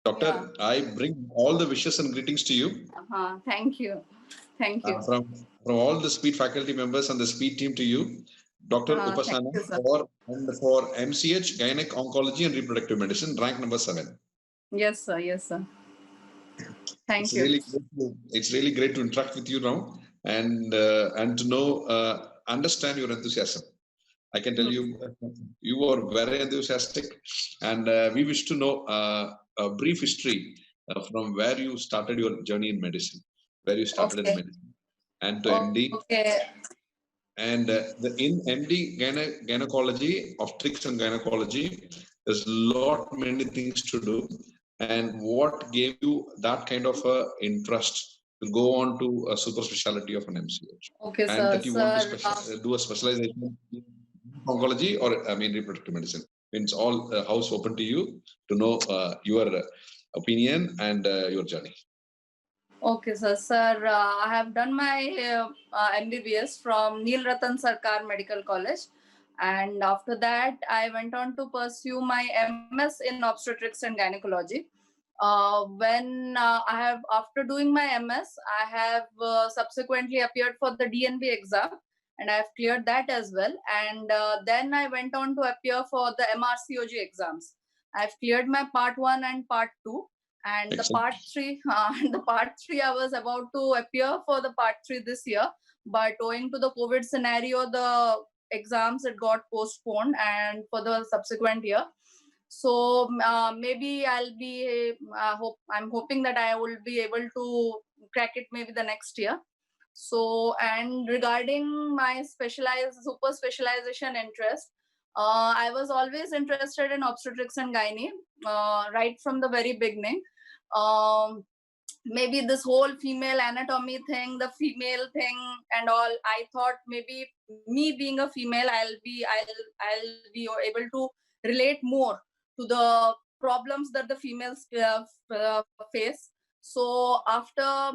Yeah. Doctor, I bring all the wishes and greetings to you Thank you. Thank you. from all the speed faculty members and the speed team to you, Dr. Thank Upasana, you, sir. for MCH, Gynec Oncology and Reproductive Medicine, rank number 7. Yes, sir. Yes, sir. Thank It's you. really it's really great to interact with you now and to know understand your enthusiasm. I can tell you you are very enthusiastic, and we wish to know a brief history from where you started your journey in medicine, where you started in Okay. medicine, and to MD. Okay. And in MD gynecology, obstetrics and gynecology, there's a lot many things to do. And what gave you that kind of interest to go on to a super specialty of an MCH, Okay, and sir. that you want to Sir, do a specialization in oncology or I mean reproductive medicine? It's all house open to you to know your opinion and your journey. okay, sir. Sir, I have done my MBBS from Neil Ratan Sarkar Medical College. And after that, I went on to pursue my MS in obstetrics and gynecology. After doing my MS, I have subsequently appeared for the DNB exam and I have cleared that as well. And then I went on to appear for the MRCOG exams. I've cleared my part 1 and part 2, and the Excellent. part 3 the part 3 I was about to appear for the part 3 this year, but owing to the COVID scenario, the exams it got postponed and for the subsequent year. So maybe I'm hoping that I will be able to crack it maybe the next year. So, and regarding my super specialization interest, I was always interested in obstetrics and gynae right from the very beginning. um, Maybe this whole female anatomy thing, the female thing and all, I thought maybe me being a female, I'll be able to relate more to the problems that the females face. So after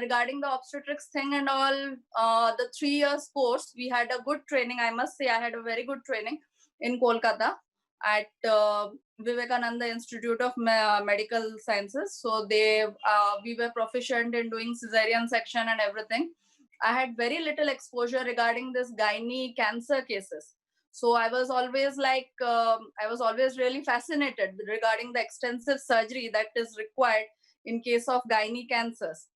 regarding the obstetrics thing and all, the 3 years course, we had a good training. I must say I had a very good training in Kolkata at Vivekananda Institute of Medical Sciences. So we were proficient in doing cesarean section and everything. I had very little exposure regarding this gynae cancer cases. So I was always I was always really fascinated regarding the extensive surgery that is required in case of gynae cancers.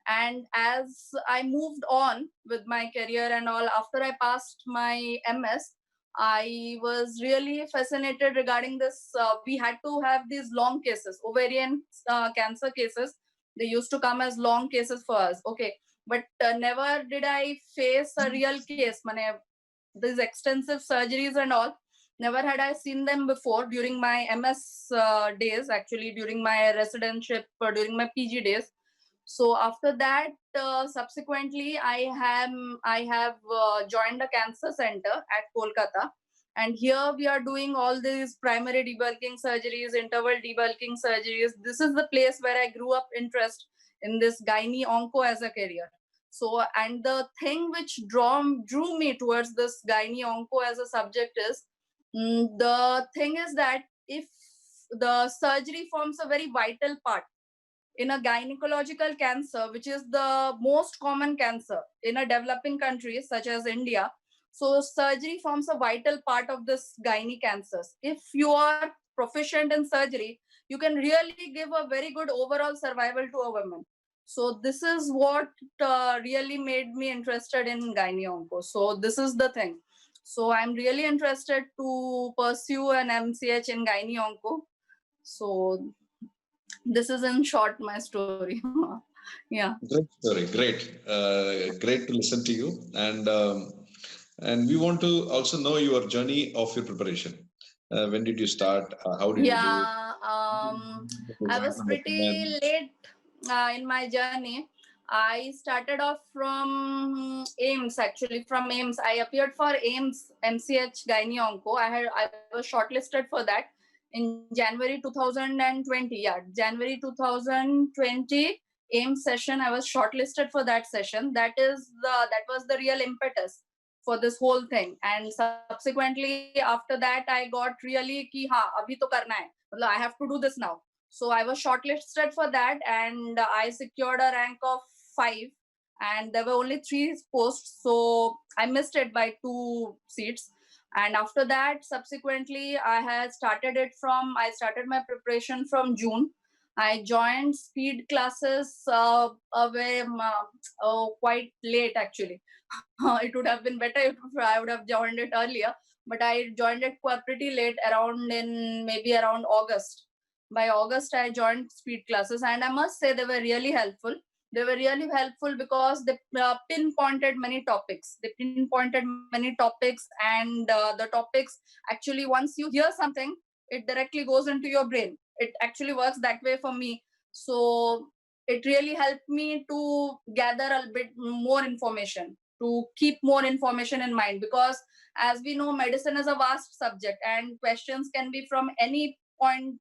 And as I moved on with my career and all, after I passed my MS, I was really fascinated regarding this. We had to have these long cases, ovarian cancer cases. They used to come as long cases for us. Okay. But never did I face a real case. These extensive surgeries and all, never had I seen them before during my MS days, actually, during my residentship or during my PG days. So after that, subsequently, I have joined a cancer center at Kolkata, and here we are doing all these primary debulking surgeries, interval debulking surgeries. This is the place where I grew up interest in this gynae onco as a career. So, and the thing which drew me towards this gynae onco as a subject is the thing is that if the surgery forms a very vital part in a gynecological cancer, which is the most common cancer in a developing countries such as India. So surgery forms a vital part of this gynae cancers. If you are proficient in surgery, you can really give a very good overall survival to a woman. So this is what really made me interested in gynae onco. So this is the thing. So I'm really interested to pursue an MCH in gynae onco. So this is in short my story. Yeah. Great story. Great. Great to listen to you. And we want to also know your journey of your preparation. When did you start? How did you do? Yeah. I was pretty late in my journey. I started off from AIMS, actually. From AIMS, I appeared for AIMS MCH Gynae Onco. I was shortlisted for that in January 2020. Yeah, January 2020 AIMS session. I was shortlisted for that session. That was the real impetus for this whole thing. And subsequently after that, I got really ki ha abhi to karna hai, I have to do this now. So I was shortlisted for that, and I secured a rank of 5. And there were only 3 posts, so I missed it by 2 seats. And after that, subsequently, I started my preparation from June. I joined speed classes quite late, actually. It would have been better if I would have joined it earlier, but I joined it pretty late, maybe around August. By August, I joined speed classes, and I must say they were really helpful. They were really helpful because they pinpointed many topics. And the topics, actually, once you hear something, it directly goes into your brain. It actually works that way for me. So it really helped me to gather a bit more information, to keep more information in mind, because as we know, medicine is a vast subject and questions can be from any point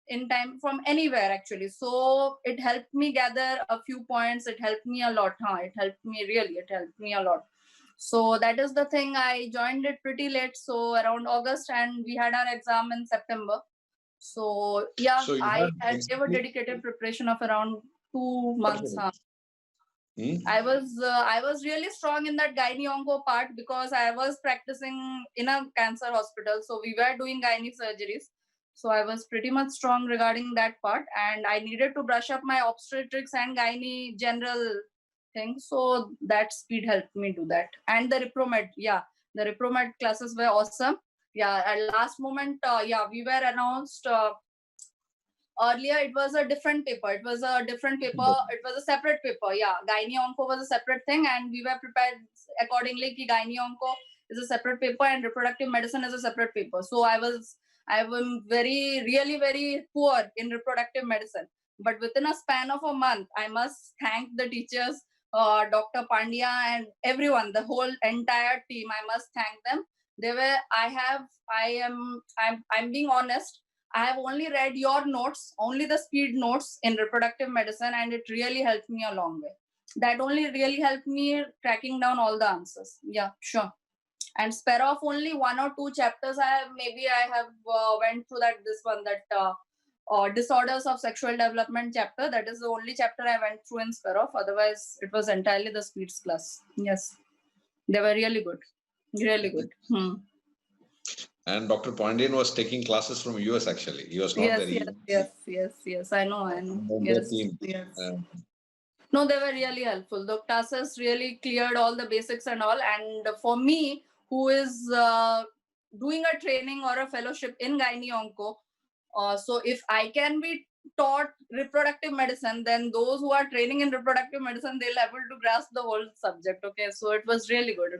in time, from anywhere, actually. So it helped me gather a few points. It helped me a lot. It helped me a lot. So that is the thing. I joined it pretty late, so around August, and we had our exam in September. So yeah, So you I had gave a dedicated preparation of around 2 months. I was really strong in that gynae onco part because I was practicing in a cancer hospital, so we were doing gynae surgeries. So I was pretty much strong regarding that part, and I needed to brush up my obstetrics and gynae general thing. So that speed helped me do that. And the Repromed, the Repromed classes were awesome. Yeah, at last moment, we were announced. Earlier, it was a different paper. It was a separate paper. Yeah, gynae onco was a separate thing, and we were prepared accordingly. Ki gynae onco is a separate paper, and reproductive medicine is a separate paper. So I am really very poor in reproductive medicine. But within a span of a month, I must thank the teachers, Dr. Pandya, and everyone, the whole entire team. I must thank them. I'm being honest. I have only read your notes, only the speed notes in reproductive medicine, and it really helped me a long way. That only really helped me tracking down all the answers. Yeah, sure. And spare off only 1 or 2 chapters. I have went through disorders of sexual development chapter. That is the only chapter I went through in spare off. Otherwise, it was entirely the speeds class. Yes, they were really good, really good. And Dr. Pandian was taking classes from US actually. He was not Yes, there. yes. I know. Yes, yes. No, they were really helpful. The classes really cleared all the basics and all. And for me, who is doing a training or a fellowship in gynae onco, so if I can be taught reproductive medicine, then those who are training in reproductive medicine, they'll able to grasp the whole subject. Okay, so it was really good.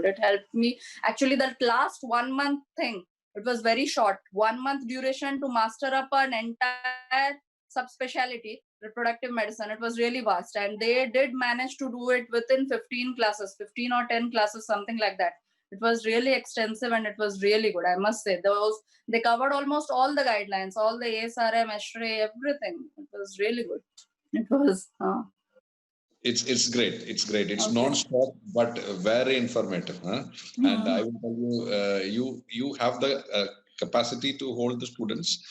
It helped me. Actually, that last 1 month thing, it was very short. 1 month duration to master up an entire subspecialty, reproductive medicine. It was really vast, and they did manage to do it within 15 classes, 15 or 10 classes, something like that. It was really extensive and it was really good, I must say. They covered almost all the guidelines, all the ASRM, ESHRE, everything. It was really good. It was. It's great. It's great. It's non-stop, but very informative. And I will tell you, you have the capacity to hold the students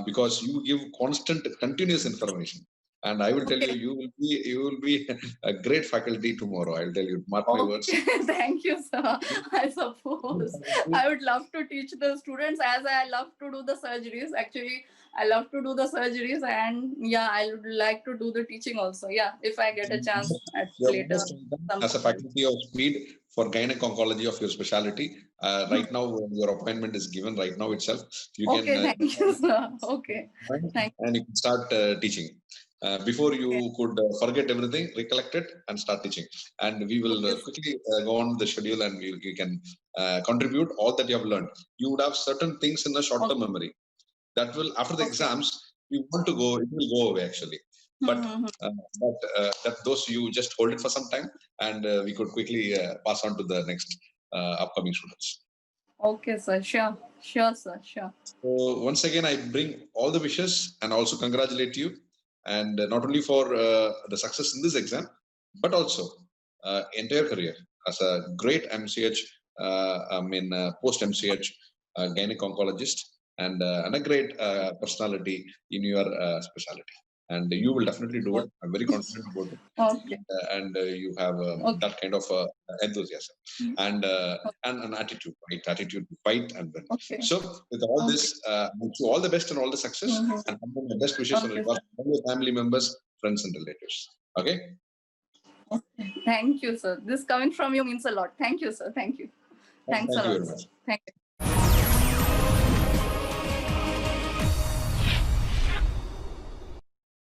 because you give constant, continuous information. And I will tell you, you will be a great faculty tomorrow. I'll tell you, mark my words. Thank you, sir. I suppose I would love to teach the students as I love to do the surgeries. Actually, I love to do the surgeries, and I would like to do the teaching also. Yeah, if I get a chance at later. As a faculty of speed for gynec oncology of your specialty, right now your appointment is given right now itself. You can. Thank you, sir. Okay. And you can start teaching. Before you could forget everything, recollect it, and start teaching. And we will quickly go on the schedule, and you can contribute all that you have learned. You would have certain things in the short-term memory that will, after the exams, you want to go, it will go away actually. But that those you just hold it for some time, and we could quickly pass on to the next upcoming students. Okay, sir. Sure, sir. Sure. So once again, I bring all the wishes and also congratulate you. And not only for the success in this exam, but also entire career as a great MCH, post-MCH gynec oncologist. and a great personality in your specialty. And you will definitely do it. I'm very confident about it. Okay. And you have that kind of enthusiasm and an attitude, right? Attitude to fight and win. Okay. So with all this, wish you all the best and all the success, and my best wishes and regards to all your family members, friends, and relatives. Okay. Thank you, sir. This coming from you means a lot. Thank you, sir. Thank you. Thanks Thank a you lot. very much. Thank you.